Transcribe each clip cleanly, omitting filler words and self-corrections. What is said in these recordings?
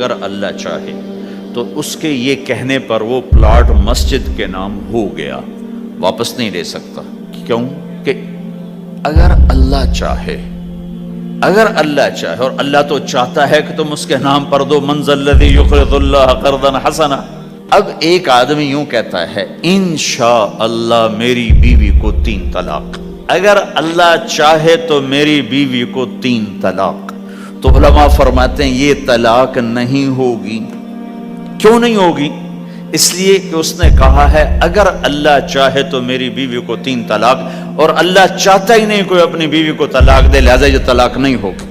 اگر اللہ چاہے تو اس کے یہ کہنے پر وہ پلاٹ مسجد کے نام ہو گیا، واپس نہیں لے سکتا۔ کیوں کہ اگر اللہ چاہے، اگر اللہ چاہے، اور اللہ تو چاہتا ہے کہ تم اس کے نام پر دو، من ذا الذی یقرض اللہ قرضا حسنا۔ اب ایک آدمی یوں کہتا ہے انشاءاللہ میری بیوی کو 3 طلاق، اگر اللہ چاہے تو میری بیوی کو 3 طلاق، تو علماء فرماتے ہیں یہ طلاق نہیں ہوگی۔ کیوں نہیں ہوگی؟ اس لیے کہ اس نے کہا ہے اگر اللہ چاہے تو میری بیوی کو 3 طلاق، اور اللہ چاہتا ہی نہیں کوئی اپنی بیوی کو طلاق دے، لہذا یہ طلاق نہیں ہوگی۔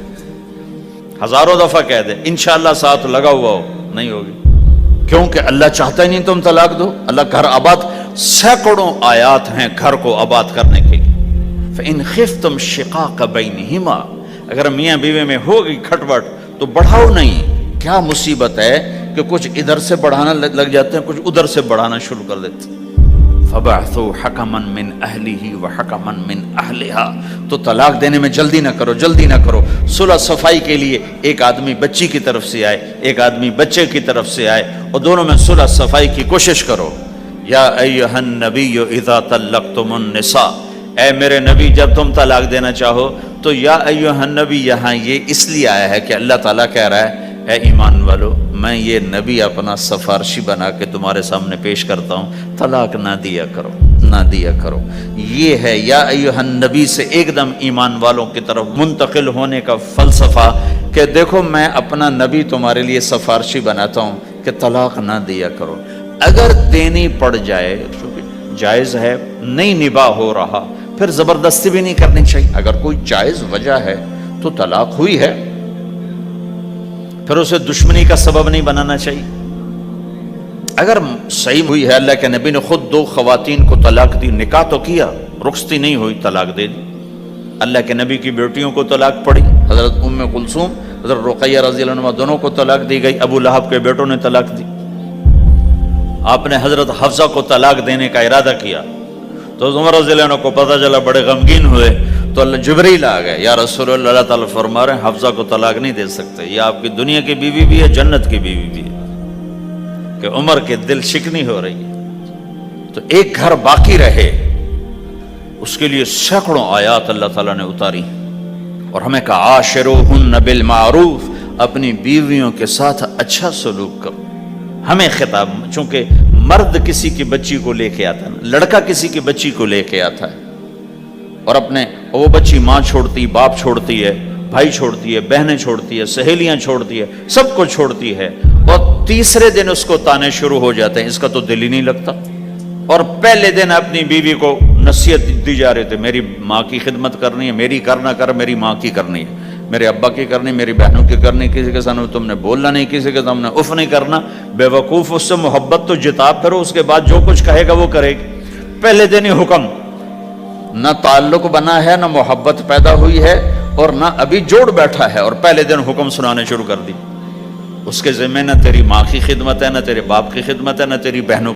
ہزاروں دفعہ کہہ دے انشاءاللہ ساتھ لگا ہوا ہو، نہیں ہوگی، کیونکہ اللہ چاہتا ہی نہیں تم طلاق دو۔ اللہ گھر آباد، سینکڑوں آیات ہیں گھر کو آباد کرنے کے لیے۔ فَإِنْ خِفْتُمْ شِقَاقَ بَيْنِهِمَا، اگر میاں بیوی میں ہوگی کھٹپٹ تو بڑھاؤ نہیں۔ کیا مصیبت ہے کہ کچھ ادھر سے بڑھانا لگ جاتے ہیں، کچھ ادھر سے بڑھانا شروع کر دیتے ہیں۔ فَبَعْثُوا حَكَمًا مِّنْ أَهْلِهِ وَحَكَمًا مِّنْ أَهْلِهَا، تو طلاق دینے میں جلدی نہ کرو، جلدی نہ کرو۔ صلح صفائی کے لیے ایک آدمی بچی کی طرف سے آئے، ایک آدمی بچے کی طرف سے آئے، اور دونوں میں صلح صفائی کی کوشش کرو۔ یا ایھا النبی اذا طلقتم النساء، اے میرے نبی جب تم طلاق دینا چاہو تو یا ایھا النبی یہاں یہ اس لیے آیا ہے کہ اللہ تعالیٰ کہہ رہا ہے اے ایمان والو، میں یہ نبی اپنا سفارشی بنا کے تمہارے سامنے پیش کرتا ہوں، طلاق نہ دیا کرو، نہ دیا کرو۔ یہ ہے یا ایھا النبی سے ایک دم ایمان والوں کی طرف منتقل ہونے کا فلسفہ کہ دیکھو میں اپنا نبی تمہارے لیے سفارشی بناتا ہوں کہ طلاق نہ دیا کرو۔ اگر دینی پڑ جائے چونکہ جائز ہے، نہیں نباہ ہو رہا، پھر زبردستی بھی نہیں کرنی چاہیے۔ اگر کوئی جائز وجہ ہے تو طلاق ہوئی ہے، پھر اسے دشمنی کا سبب نہیں بنانا چاہیے۔ اگر صحیح ہوئی ہے، اللہ کے نبی نے خود 2 خواتین کو طلاق دی، نکاح تو کیا، رخصتی نہیں ہوئی، طلاق دے دی۔ اللہ کے نبی کی بیٹیوں کو طلاق پڑی، حضرت ام کلثوم، حضرت رقیہ رضی اللہ عنہ دونوں کو طلاق دی گئی، ابو لہب کے بیٹوں نے طلاق دی۔ آپ نے حضرت حفصہ کو طلاق دینے کا ارادہ کیا تو عمر رضی اللہ عنہ کو پتہ چلا، بڑے غمگین ہوئے، تو اللہ جبریل آ گئے، یا رسول اللہ، اللہ تعالیٰ فرما رہے ہیں حفصہ کو طلاق نہیں دے سکتے، یہ آپ کی دنیا کی بیوی بھی ہے، جنت کی بیوی بھی ہے، کہ عمر کے دل شکنی ہو رہی ہے۔ تو ایک گھر باقی رہے، اس کے لیے سینکڑوں آیات اللہ تعالیٰ نے اتاری، اور ہمیں کہا عاشروہن بالمعروف، اپنی بیویوں کے ساتھ اچھا سلوک کرو۔ ہمیں خطاب، چونکہ مرد کسی کی بچی کو لے کے آتا ہے، لڑکا کسی کی بچی کو لے کے آتا ہے، اور وہ بچی ماں چھوڑتی، باپ چھوڑتی ہے، بھائی چھوڑتی ہے، بہنیں چھوڑتی ہے، سہیلیاں چھوڑتی ہے، سب کو چھوڑتی ہے، اور تیسرے دن اس کو تانے شروع ہو جاتے ہیں، اس کا تو دل ہی نہیں لگتا۔ اور پہلے دن اپنی بیوی کو نصیحت دی جا رہے تھے، میری ماں کی خدمت کرنی ہے، میری کرنا کر، میری ماں کی کرنی ہے، میرے ابا کی کرنی، میری بہنوں کی کرنی، کسی کے سامنے تم نے بولنا نہیں، کسی کے سامنے اف نہیں کرنا، بے وقوف اس سے محبت تو جتاب کرو، اس کے بعد جو کچھ کہے گا وہ کرے گی۔ پہلے دن ہی حکم، نہ تعلق بنا ہے، نہ محبت پیدا ہوئی ہے، اور نہ ابھی جوڑ بیٹھا ہے، اور پہلے دن حکم سنانے شروع کر دی۔ اس کے ذمہ نہ تیری ماں کی خدمت ہے، نہ تیرے باپ کی خدمت ہے، نہ تیری بہنوں